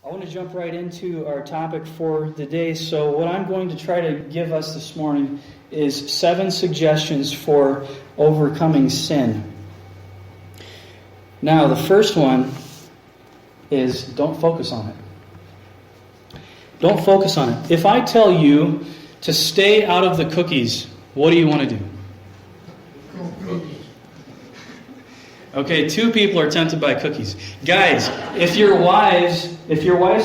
I want to jump right into our topic for the day. So what I'm going to try to give us this morning is 7 suggestions for overcoming sin. Now, the first one is don't focus on it. Don't focus on it. If I tell you to stay out of the cookies, what do you want to do? Okay, 2 people are tempted by cookies. Guys, if your wife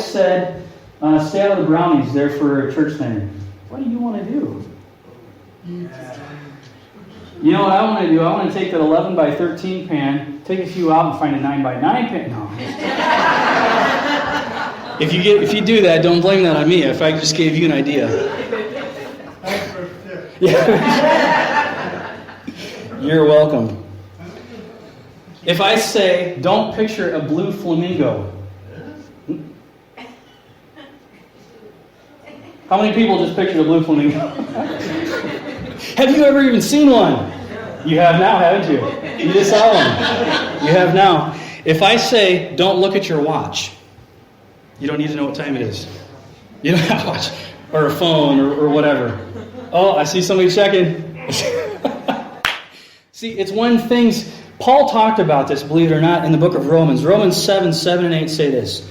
said, stay out of the brownies, they're for church dinner, what do you want to do? You know what I want to do? I want to take that 11 by 13 pan, take a few out and find a 9 by 9 pan. No. If you do that, don't blame that on me. If I just gave you an idea. Yeah. You're welcome. If I say, don't picture a blue flamingo. How many people just pictured a blue flamingo? Have you ever even seen one? You have now, haven't you? You just saw one. You have now. If I say, don't look at your watch, you don't need to know what time it is. You don't have a watch or a phone or whatever. Oh, I see somebody checking. See, it's when things... Paul talked about this, believe it or not, in the book of Romans. Romans 7 and 8 say this.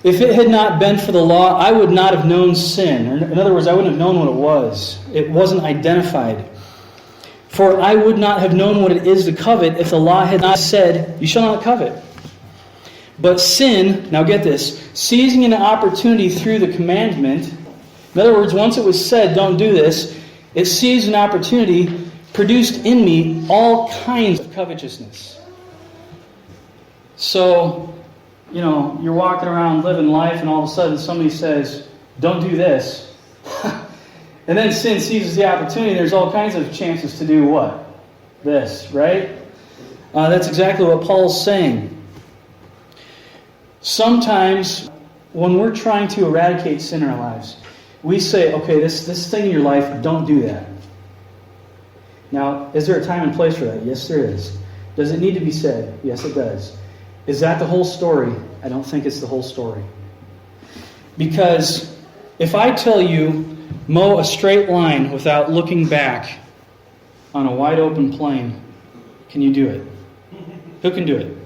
If it had not been for the law, I would not have known sin. Or in other words, I wouldn't have known what it was. It wasn't identified. For I would not have known what it is to covet if the law had not said, you shall not covet. But sin, now get this, seizing an opportunity through the commandment, in other words, once it was said, don't do this, it seized an opportunity, produced in me all kinds of covetousness. So, you're walking around living life and all of a sudden somebody says, don't do this. And then sin seizes the opportunity. There's all kinds of chances to do what? This, right? That's exactly what Paul's saying. Sometimes when we're trying to eradicate sin in our lives, we say, okay, this thing in your life, don't do that. Now, is there a time and place for that? Yes, there is. Does it need to be said? Yes, it does. Is that the whole story? I don't think it's the whole story. Because if I tell you, mow a straight line without looking back on a wide open plain, can you do it? Who can do it?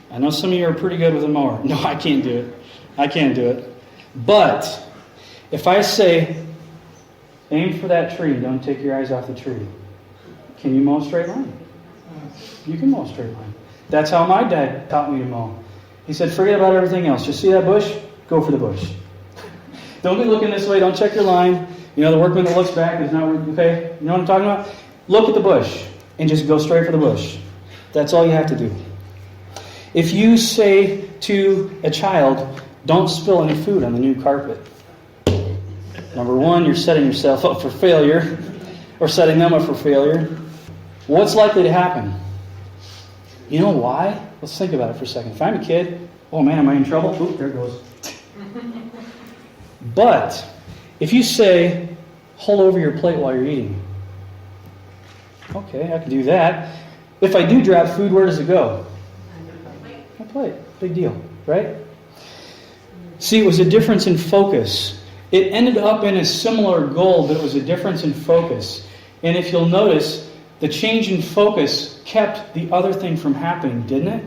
I know some of you are pretty good with a mower. No, I can't do it. I can't do it. But if I say, aim for that tree, don't take your eyes off the tree, can you mow a straight line? You can mow a straight line. That's how my dad taught me to mow. He said, forget about everything else. Just see that bush? Go for the bush. Don't be looking this way. Don't check your line. The workman that looks back is not okay. You know what I'm talking about? Look at the bush and just go straight for the bush. That's all you have to do. If you say to a child, don't spill any food on the new carpet, number one, you're setting yourself up for failure, or setting them up for failure. What's likely to happen? You know why? Let's think about it for a second. If I'm a kid, oh man, am I in trouble? Oop, there it goes. But if you say, hold over your plate while you're eating. Okay, I can do that. If I do drop food, where does it go? My plate. Big deal, right? See, it was a difference in focus. It ended up in a similar goal, but it was a difference in focus. And if you'll notice, the change in focus kept the other thing from happening, didn't it?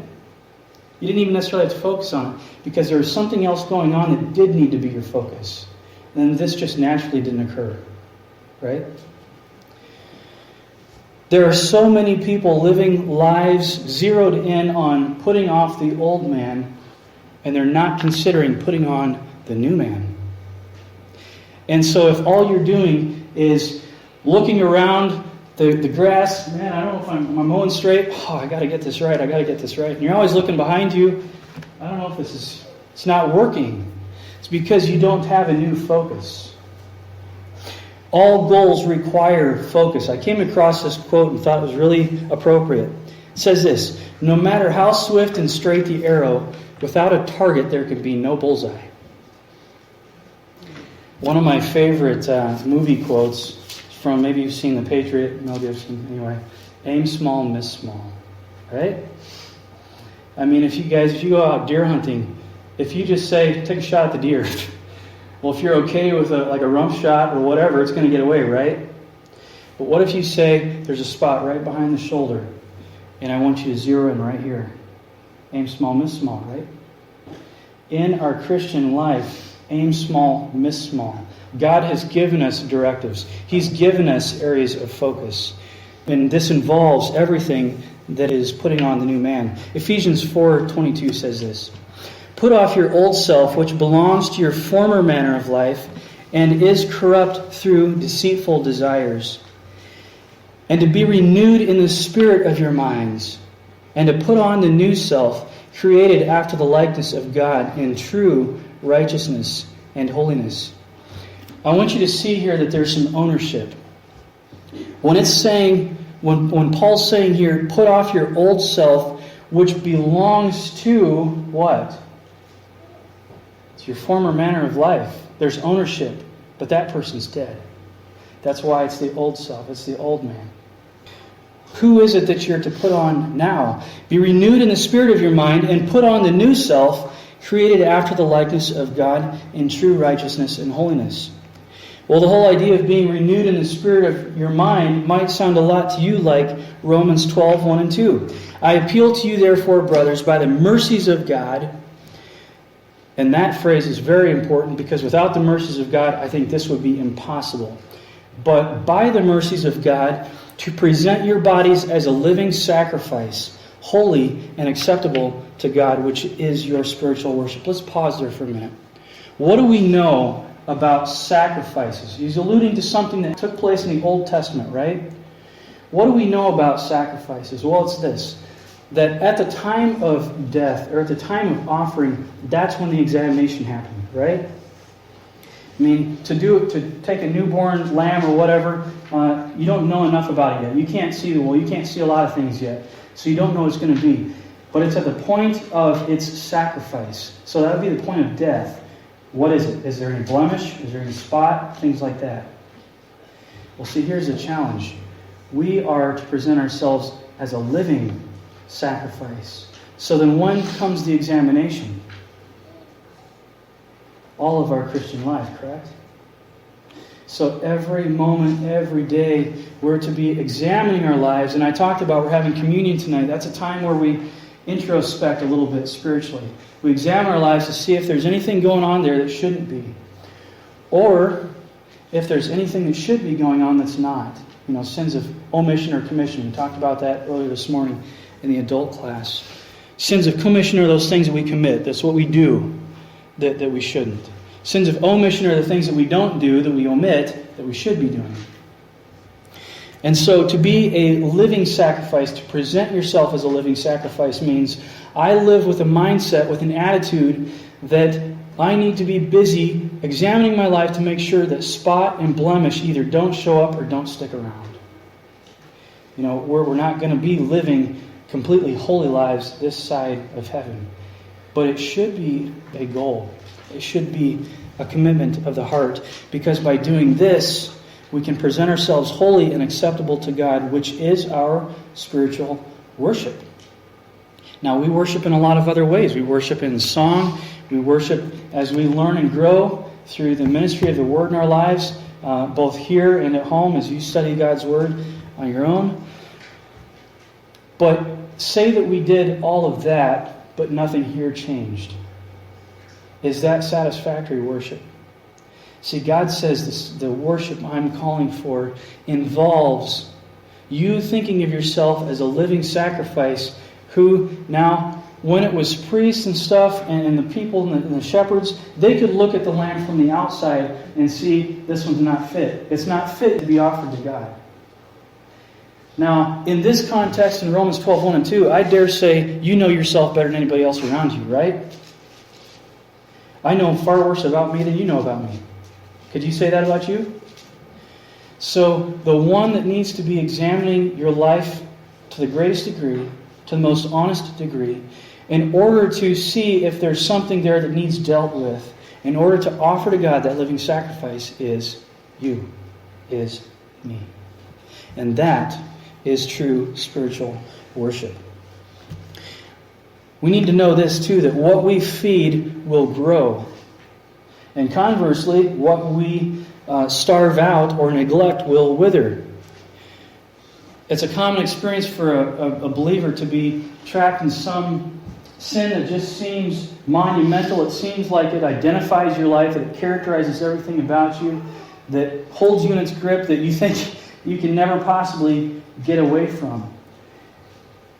You didn't even necessarily have to focus on it, because there was something else going on that did need to be your focus. And this just naturally didn't occur, right? There are so many people living lives zeroed in on putting off the old man, and they're not considering putting on the new man. And so if all you're doing is looking around the grass, man, I don't know if I'm mowing straight. Oh, I got to get this right. And you're always looking behind you. I don't know if it's not working. It's because you don't have a new focus. All goals require focus. I came across this quote and thought it was really appropriate. It says this: no matter how swift and straight the arrow, without a target there could be no bullseye. One of my favorite movie quotes from, maybe you've seen The Patriot, Mel Gibson, anyway. Aim small, miss small. Right? I mean, if you go out deer hunting, If you just say, take a shot at the deer, well, if you're okay with a rump shot or whatever, it's going to get away, right? But what if you say, there's a spot right behind the shoulder, and I want you to zero in right here. Aim small, miss small, right? In our Christian life, aim small, miss small. God has given us directives. He's given us areas of focus. And this involves everything that is putting on the new man. Ephesians 4:22 says this. Put off your old self, which belongs to your former manner of life, and is corrupt through deceitful desires. And to be renewed in the spirit of your minds, and to put on the new self, created after the likeness of God in true righteousness and holiness. I want you to see here that there's some ownership. When it's saying, when Paul's saying here, put off your old self, which belongs to what? It's your former manner of life. There's ownership, but that person's dead. That's why it's the old self. It's the old man. Who is it that you're to put on now? Be renewed in the spirit of your mind and put on the new self, created after the likeness of God in true righteousness and holiness. Well, the whole idea of being renewed in the spirit of your mind might sound a lot to you like Romans 12:1 and 2. I appeal to you, therefore, brothers, by the mercies of God. And that phrase is very important because without the mercies of God, I think this would be impossible. But by the mercies of God, to present your bodies as a living sacrifice, holy and acceptable to God, which is your spiritual worship. Let's pause there for a minute. What do we know about sacrifices? He's alluding to something that took place in the Old Testament, right? What do we know about sacrifices? Well, it's this. That at the time of death, or at the time of offering, that's when the examination happened, right? I mean, to take a newborn lamb or whatever, you don't know enough about it yet. You can't see a lot of things yet. So you don't know what it's going to be. But it's at the point of its sacrifice. So that would be the point of death. What is it? Is there any blemish? Is there any spot? Things like that. Well, see, here's the challenge. We are to present ourselves as a living sacrifice. So then when comes the examination? All of our Christian life, correct? So every moment, every day, we're to be examining our lives. And I talked about we're having communion tonight. That's a time where we introspect a little bit spiritually. We examine our lives to see if there's anything going on there that shouldn't be. Or if there's anything that should be going on that's not. You know, sins of omission or commission. We talked about that earlier this morning in the adult class. Sins of commission are those things that we commit. That's what we do that we shouldn't. Sins of omission are the things that we don't do, that we omit, that we should be doing. And so to be a living sacrifice, to present yourself as a living sacrifice means I live with a mindset, with an attitude that I need to be busy examining my life to make sure that spot and blemish either don't show up or don't stick around. You know, we're not going to be living completely holy lives this side of heaven. But it should be a goal. It should be a commitment of the heart. Because by doing this, we can present ourselves holy and acceptable to God, which is our spiritual worship. Now, we worship in a lot of other ways. We worship in song. We worship as we learn and grow through the ministry of the Word in our lives, both here and at home as you study God's Word on your own. But say that we did all of that, but nothing here changed. Is that satisfactory worship? See, God says the worship I'm calling for involves you thinking of yourself as a living sacrifice who now, when it was priests and stuff and the people and the shepherds, they could look at the lamb from the outside and see this one's not fit. It's not fit to be offered to God. Now, in this context, in Romans 12:1 and 2, I dare say you know yourself better than anybody else around you, right? I know far worse about me than you know about me. Could you say that about you? So, the one that needs to be examining your life to the greatest degree, to the most honest degree, in order to see if there's something there that needs dealt with, in order to offer to God that living sacrifice, is you, is me. And that is true spiritual worship. we need to know this too, that what we feed will grow. And conversely, what we starve out or neglect will wither. It's a common experience for a believer to be trapped in some sin that just seems monumental. It seems like it identifies your life, that it characterizes everything about you, that holds you in its grip, that you think you can never possibly get away from.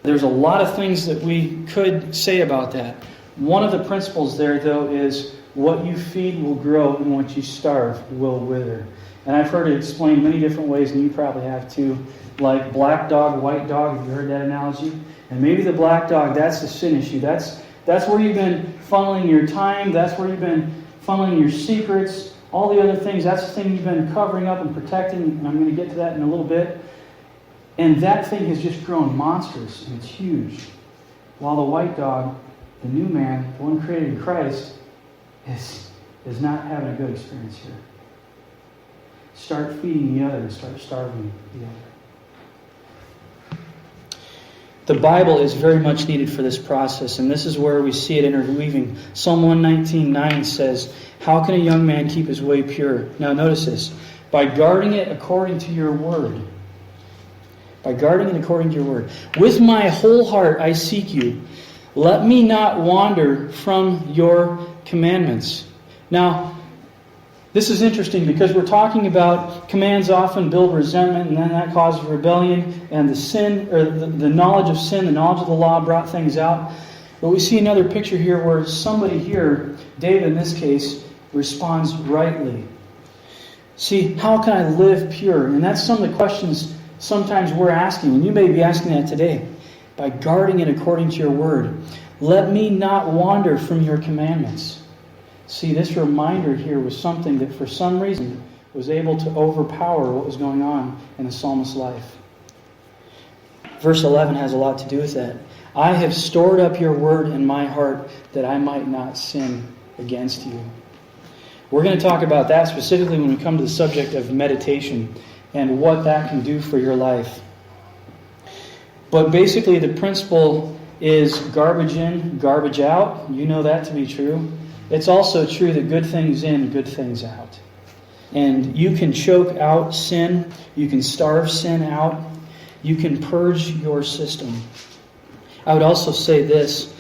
There's a lot of things that we could say about that. One of the principles there, though, is what you feed will grow and what you starve will wither. And I've heard it explained many different ways, and you probably have too. Like black dog, white dog. Have you heard that analogy? And maybe the black dog, that's the sin issue. That's where you've been funneling your time. That's where you've been funneling your secrets. All the other things, that's the thing you've been covering up and protecting. And I'm going to get to that in a little bit. And that thing has just grown monstrous, and it's huge. While the white dog, the new man, the one created in Christ, is not having a good experience here. Start feeding the other and start starving the other. The Bible is very much needed for this process, and this is where we see it interweaving. Psalm 119:9 says, "How can a young man keep his way pure?" Now notice this. By guarding it according to your word. By guarding it according to your word. "With my whole heart I seek you. Let me not wander from your commandments." Now, this is interesting because we're talking about commands often build resentment, and then that causes rebellion, and the sin, or the knowledge of sin, the knowledge of the law brought things out. But we see another picture here where somebody here, David in this case, responds rightly. See, how can I live pure? And that's some of the questions sometimes we're asking, and you may be asking that today. By guarding it according to your word. Let me not wander from your commandments. See, this reminder here was something that for some reason was able to overpower what was going on in the psalmist's life. Verse 11 has a lot to do with that. "I have stored up your word in my heart that I might not sin against you." We're going to talk about that specifically when we come to the subject of meditation and what that can do for your life. But basically the principle is garbage in, garbage out. You know that to be true. It's also true that good things in, good things out. And you can choke out sin. You can starve sin out. You can purge your system. I would also say this.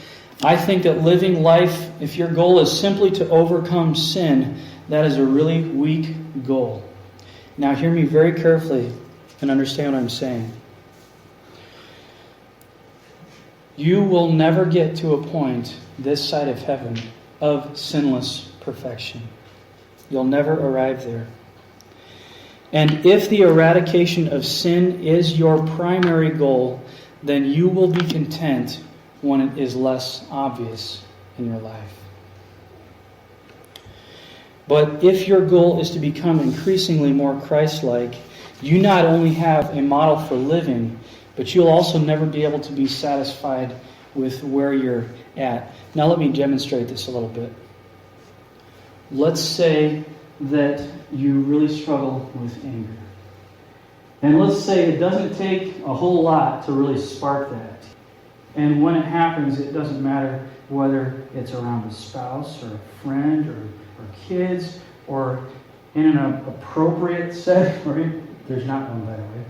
I think that living life, if your goal is simply to overcome sin, that is a really weak goal. Now hear me very carefully and understand what I'm saying. You will never get to a point this side of heaven of sinless perfection. You'll never arrive there. And if the eradication of sin is your primary goal, then you will be content when it is less obvious in your life. But if your goal is to become increasingly more Christ-like, you not only have a model for living, but you'll also never be able to be satisfied with where you're at. Now let me demonstrate this a little bit. Let's say that you really struggle with anger. And let's say it doesn't take a whole lot to really spark that. And when it happens, it doesn't matter whether it's around a spouse or a friend or kids or in an appropriate setting, right? There's not one, by the way.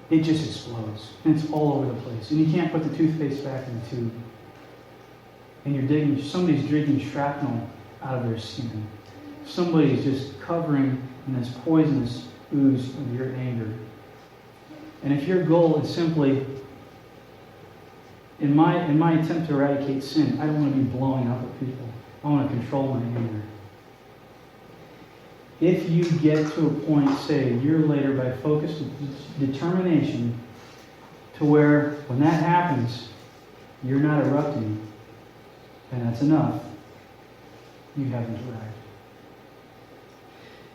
It just explodes. And it's all over the place. And you can't put the toothpaste back in the tube. And somebody's drinking shrapnel out of their skin. Somebody's just covering in this poisonous ooze of your anger. And if your goal is simply, in my attempt to eradicate sin, I don't want to be blowing up at people. I want to control my anger. If you get to a point, say, a year later, by focused determination, to where when that happens, you're not erupting, and that's enough, you haven't arrived.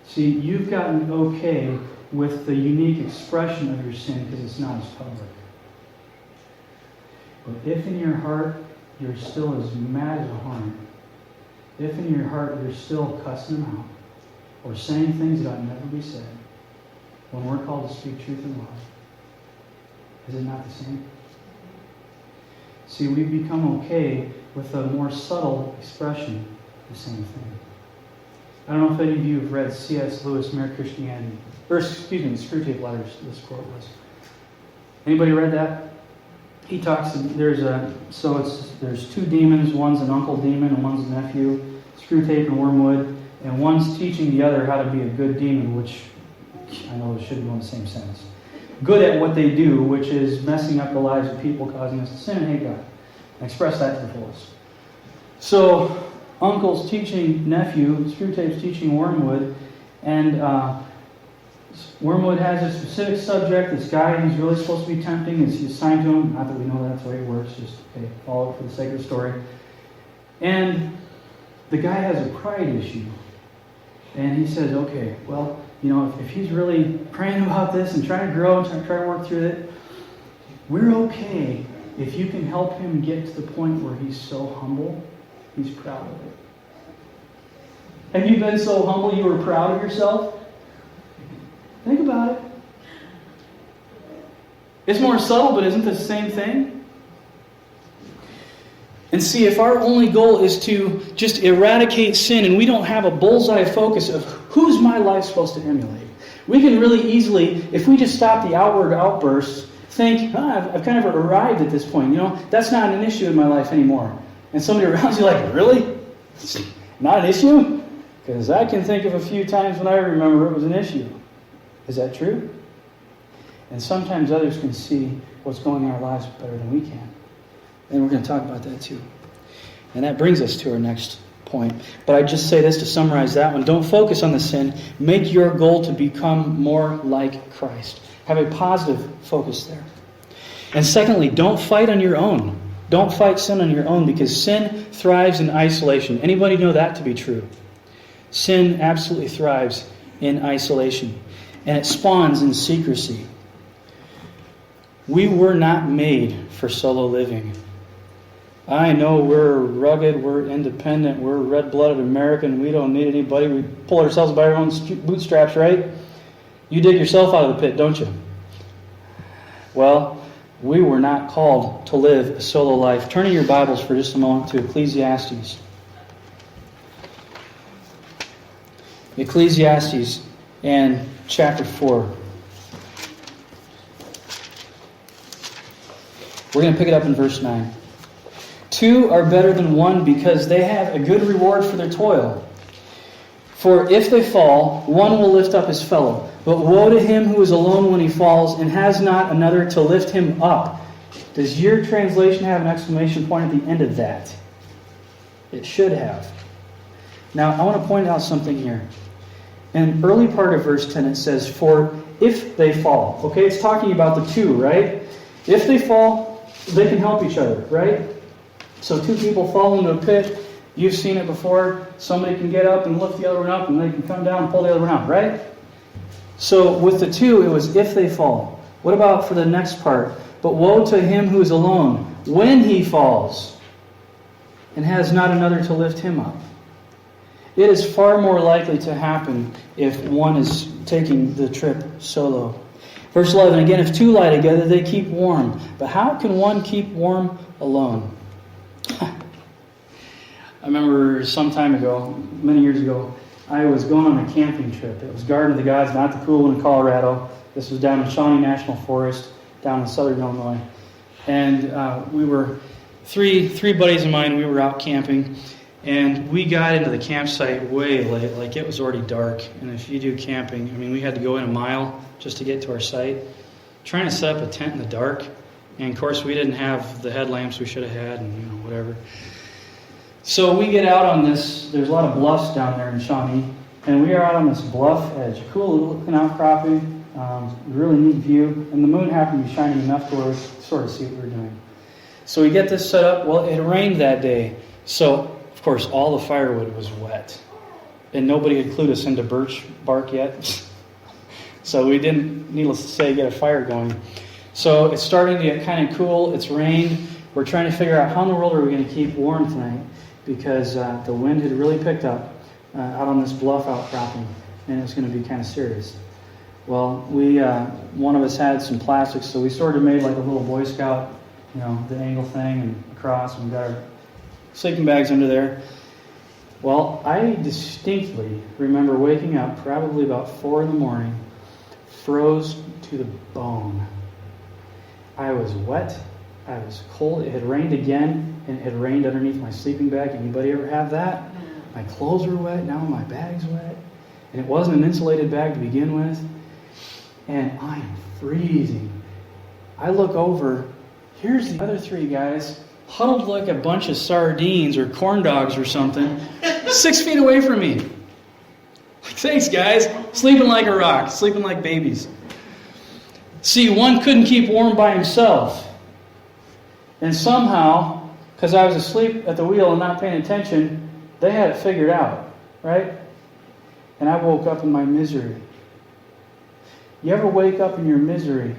See, you've gotten okay with the unique expression of your sin because it's not as public. But if in your heart you're still as mad as a hornet, if in your heart you're still cussing them out, or saying things that ought never be said, when we're called to speak truth and love, is it not the same? See, we become okay with a more subtle expression of the same thing. I don't know if any of you have read C.S. Lewis' Mere Christianity. Or, excuse me, the Screwtape Letters, this quote was. Anybody read that? He talks, there's two demons, one's an uncle demon and one's a nephew, Screwtape and Wormwood, and one's teaching the other how to be a good demon, which I know it shouldn't go in the same sentence. Good at what they do, which is messing up the lives of people, causing us to sin and hate God. And express that to the fullest. So, uncle's teaching nephew, Screwtape's teaching Wormwood, and Wormwood has a specific subject. This guy he's really supposed to be tempting is assigned to him. Not that we know that's the way it works, just follow it for the sake of the story. And the guy has a pride issue. And he says, okay, well, if he's really praying about this and trying to grow and trying to work through it, we're okay if you can help him get to the point where he's so humble, he's proud of it. Have you been so humble you were proud of yourself? Think about it. It's more subtle, but isn't it the same thing? And see, if our only goal is to just eradicate sin and we don't have a bullseye focus of who's my life supposed to emulate, we can really easily, if we just stop the outward outbursts, think, I've kind of arrived at this point. That's not an issue in my life anymore. And somebody around you like, really? Not an issue? Because I can think of a few times when I remember it was an issue. Is that true? And sometimes others can see what's going on in our lives better than we can. And we're going to talk about that too. And that brings us to our next point. But I just say this to summarize that one. Don't focus on the sin. Make your goal to become more like Christ. Have a positive focus there. And secondly, don't fight on your own. Don't fight sin on your own, because sin thrives in isolation. Anybody know that to be true? Sin absolutely thrives in isolation. And it spawns in secrecy. We were not made for solo living. I know we're rugged, we're independent, we're red-blooded American, we don't need anybody. We pull ourselves by our own bootstraps, right? You dig yourself out of the pit, don't you? Well, we were not called to live a solo life. Turn in your Bibles for just a moment to Ecclesiastes. Ecclesiastes and chapter 4. We're going to pick it up in verse 9. Two are better than one because they have a good reward for their toil. For if they fall, one will lift up his fellow. But woe to him who is alone when he falls and has not another to lift him up. Does your translation have an exclamation point at the end of that? It should have. Now, I want to point out something here. In the early part of verse 10, it says, for if they fall. Okay, it's talking about the two, right? If they fall, they can help each other, right? So two people fall into a pit. You've seen it before. Somebody can get up and lift the other one up, and they can come down and pull the other one out, right? So with the two, it was if they fall. What about for the next part? But woe to him who is alone when he falls and has not another to lift him up. It is far more likely to happen if one is taking the trip solo. Verse 11, again, if two lie together, they keep warm. But how can one keep warm alone? I remember some time ago, many years ago, I was going on a camping trip. It was Garden of the Gods, not the cool one in Colorado. This was down in Shawnee National Forest, down in southern Illinois. And we were, three buddies of mine, we were out camping. And we got into the campsite way late, like it was already dark. And if you do camping, I mean, we had to go in a mile just to get to our site. Trying to set up a tent in the dark. And of course, we didn't have the headlamps we should have had and whatever. So we get out on this, there's a lot of bluffs down there in Shawnee. And we are out on this bluff edge. Cool looking outcropping, really neat view. And the moon happened to be shining enough to where we sort of see what we were doing. So we get this set up. Well, it rained that day. So of course, all the firewood was wet. And nobody had clued us into birch bark yet. So we didn't, needless to say, get a fire going. So it's starting to get kind of cool. It's rained. We're trying to figure out how in the world are we going to keep warm tonight, because the wind had really picked up out on this bluff outcropping, and it was going to be kind of serious. Well, one of us had some plastics, so we sort of made like a little Boy Scout the angle thing and across, and we got our sleeping bags under there. Well, I distinctly remember waking up probably about 4 in the morning, froze to the bone. I was wet. I was cold. It had rained again, and it had rained underneath my sleeping bag. Anybody ever have that? My clothes were wet. Now my bag's wet. And it wasn't an insulated bag to begin with. And I am freezing. I look over. Here's the other 3 guys, huddled like a bunch of sardines or corn dogs or something, 6 feet away from me. Like, thanks, guys. Sleeping like a rock. Sleeping like babies. See, one couldn't keep warm by himself. And somehow, because I was asleep at the wheel and not paying attention, they had it figured out, right? And I woke up in my misery. You ever wake up in your misery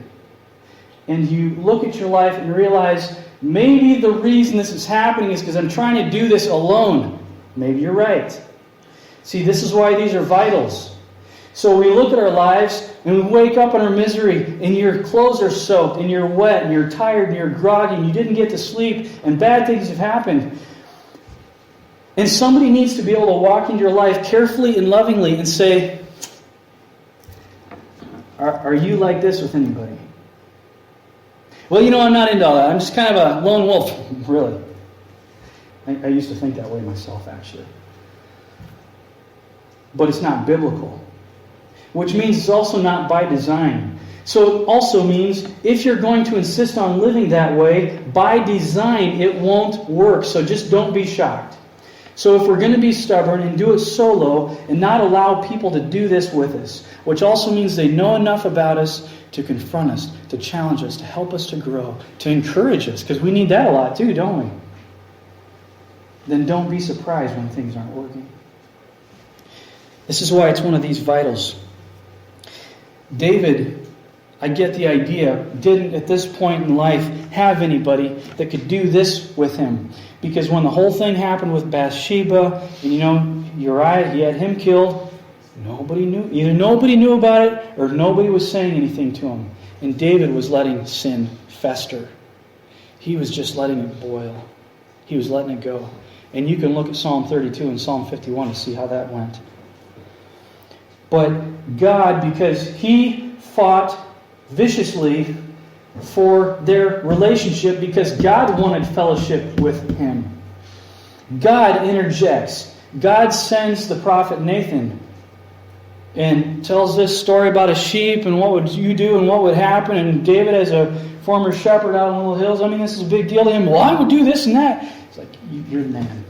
and you look at your life and realize maybe the reason this is happening is because I'm trying to do this alone? Maybe you're right. See, this is why these are vitals. So we look at our lives and we wake up in our misery and your clothes are soaked and you're wet and you're tired and you're groggy and you didn't get to sleep and bad things have happened. And somebody needs to be able to walk into your life carefully and lovingly and say, are you like this with anybody? Well, I'm not into all that. I'm just kind of a lone wolf. Really. I used to think that way myself, actually. But it's not biblical. Which means it's also not by design. So it also means if you're going to insist on living that way, by design it won't work. So just don't be shocked. So if we're going to be stubborn and do it solo and not allow people to do this with us, which also means they know enough about us to confront us, to challenge us, to help us to grow, to encourage us, because we need that a lot too, don't we? Then don't be surprised when things aren't working. This is why it's one of these vitals. David, I get the idea, didn't at this point in life have anybody that could do this with him. Because when the whole thing happened with Bathsheba, and Uriah, he had him killed, nobody knew. Either nobody knew about it or nobody was saying anything to him. And David was letting sin fester. He was just letting it boil. He was letting it go. And you can look at Psalm 32 and Psalm 51 to see how that went. But God, because He fought viciously for their relationship, because God wanted fellowship with Him. God interjects. God sends the prophet Nathan and tells this story about a sheep and what would you do and what would happen. And David, as a former shepherd out on the little hills, this is a big deal to him. Well, I would do this and that. It's like, you're the man.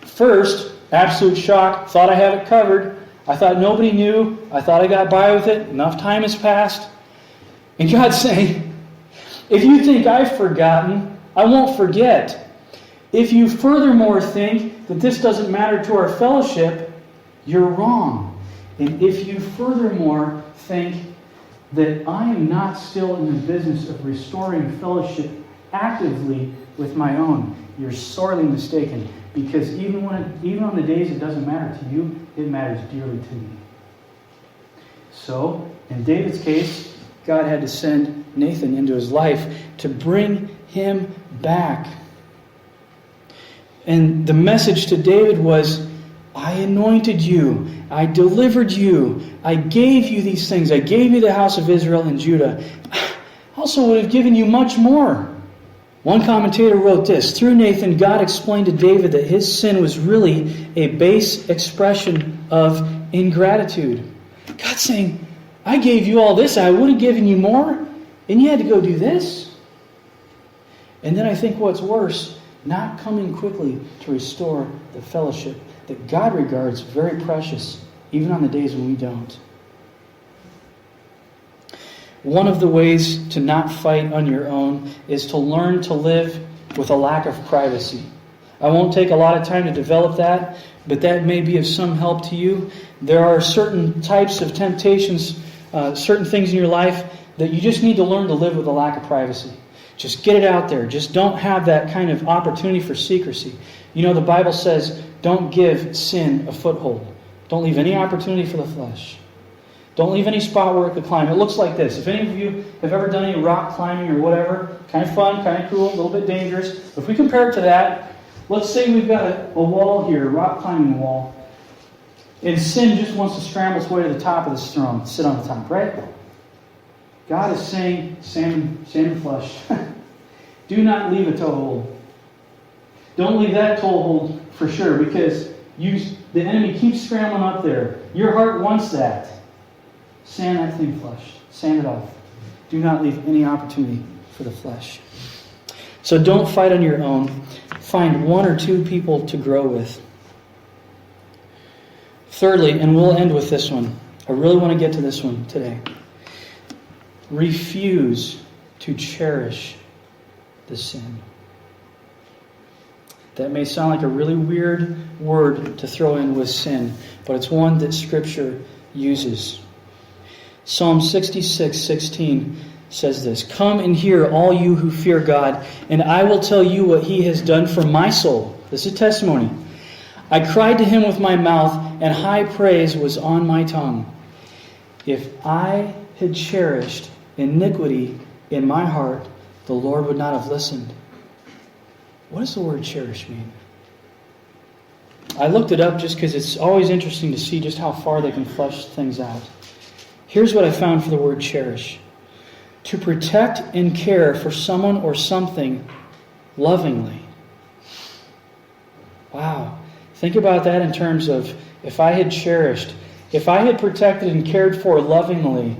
First, absolute shock. Thought I had it covered. I thought nobody knew. I thought I got by with it. Enough time has passed. And God's saying, if you think I've forgotten, I won't forget. If you furthermore think that this doesn't matter to our fellowship, you're wrong. And if you furthermore think that I am not still in the business of restoring fellowship actively with my own, you're sorely mistaken. Because even on the days it doesn't matter to you, it matters dearly to me. So, in David's case, God had to send Nathan into his life to bring him back. And the message to David was, I anointed you. I delivered you. I gave you these things. I gave you the house of Israel and Judah. I also would have given you much more. One commentator wrote this: through Nathan, God explained to David that his sin was really a base expression of ingratitude. God's saying, I gave you all this, I would have given you more, and you had to go do this. And then I think what's worse, not coming quickly to restore the fellowship that God regards very precious, even on the days when we don't. One of the ways to not fight on your own is to learn to live with a lack of privacy. I won't take a lot of time to develop that, but that may be of some help to you. There are certain types of temptations, certain things in your life that you just need to learn to live with a lack of privacy. Just get it out there. Just don't have that kind of opportunity for secrecy. The Bible says, don't give sin a foothold. Don't leave any opportunity for the flesh. Don't leave any spot where it could climb. It looks like this. If any of you have ever done any rock climbing or whatever, kind of fun, kind of cool, a little bit dangerous. If we compare it to that, let's say we've got a wall here, a rock climbing wall, and sin just wants to scramble its way to the top of this throne, sit on the top, right? God is saying, sand and flesh, do not leave a toehold. Don't leave that toehold for sure, because the enemy keeps scrambling up there. Your heart wants that. Sand that thing flesh. Sand it off. Do not leave any opportunity for the flesh. So don't fight on your own. Find one or two people to grow with. Thirdly, and we'll end with this one. I really want to get to this one today. Refuse to cherish the sin. That may sound like a really weird word to throw in with sin, but it's one that Scripture uses. Psalm 66:16 says this, "Come and hear, all you who fear God, and I will tell you what He has done for my soul." This is testimony. "I cried to Him with my mouth, and high praise was on my tongue. If I had cherished iniquity in my heart, the Lord would not have listened." What does the word cherish mean? I looked it up just because it's always interesting to see just how far they can flesh things out. Here's what I found for the word cherish. To protect and care for someone or something lovingly. Wow. Think about that in terms of if I had cherished, if I had protected and cared for lovingly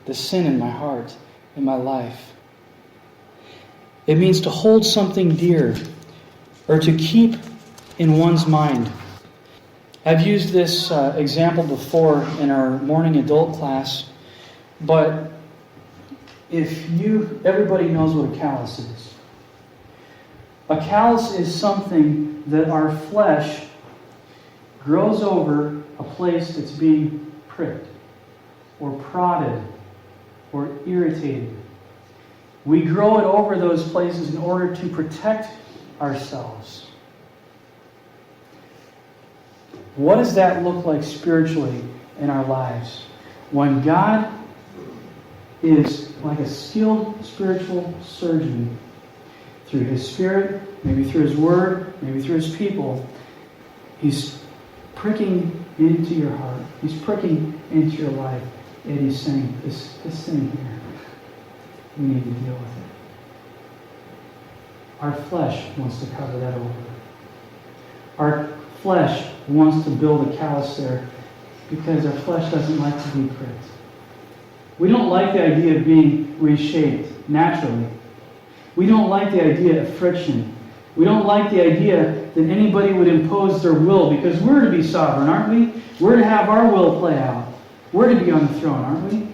the sin in my heart, in my life. It means to hold something dear or to keep in one's mind. I've used this example before in our morning adult class, but everybody knows what a callus is. A callus is something that our flesh grows over a place that's being pricked or prodded or irritated. We grow it over those places in order to protect ourselves. What does that look like spiritually in our lives? When God is like a skilled spiritual surgeon, through His Spirit, maybe through His Word, maybe through His people, He's pricking into your heart. He's pricking into your life. And He's saying, this thing here, we need to deal with it. Our flesh wants to cover that over. Our flesh wants to build a callus there because our flesh doesn't like to be pricked. We don't like the idea of being reshaped naturally. We don't like the idea of friction. We don't like the idea that anybody would impose their will, because we're to be sovereign, aren't we? We're to have our will play out. We're to be on the throne, aren't we?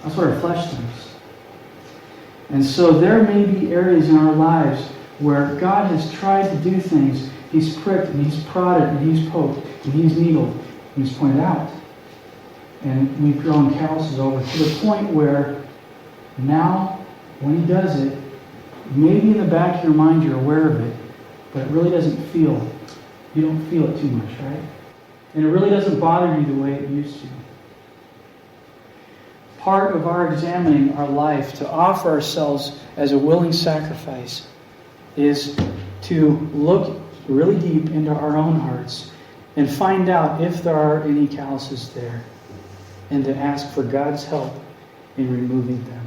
That's what our flesh thinks. And so there may be areas in our lives where God has tried to do things. He's pricked, and He's prodded, and He's poked, and He's needled, and He's pointed out. And we've grown calluses over to the point where now, when He does it, maybe in the back of your mind you're aware of it, but it really doesn't feel, you don't feel it too much, right? And it really doesn't bother you the way it used to. Part of our examining our life to offer ourselves as a willing sacrifice is to look really deep into our own hearts and find out if there are any calluses there, and to ask for God's help in removing them.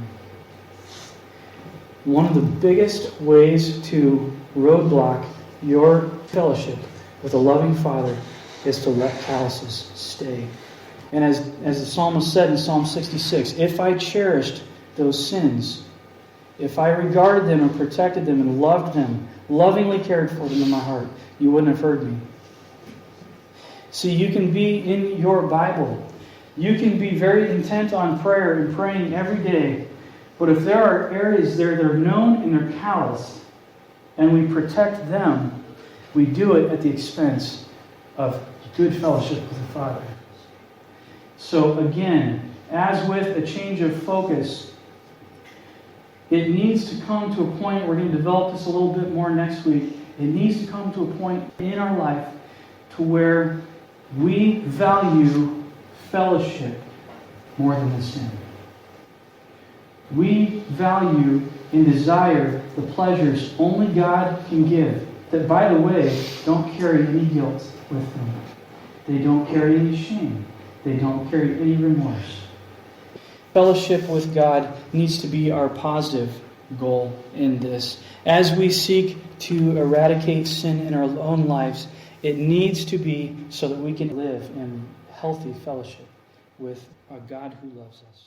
One of the biggest ways to roadblock your fellowship with a loving Father is to let calluses stay. And as the psalmist said in Psalm 66, if I cherished those sins, if I regarded them and protected them and loved them, lovingly cared for them in my heart, you wouldn't have heard me. See, you can be in your Bible. You can be very intent on prayer and praying every day. But if there are areas there that are known and they're calloused, and we protect them, we do it at the expense of good fellowship with the Father. So again, as with a change of focus, it needs to come to a point, we're going to develop this a little bit more next week, it needs to come to a point in our life to where we value fellowship more than the sin. We value and desire the pleasures only God can give, that, by the way, don't carry any guilt with them. They don't carry any shame. They don't carry any remorse. Fellowship with God needs to be our positive goal in this. As we seek to eradicate sin in our own lives, it needs to be so that we can live in healthy fellowship with a God who loves us.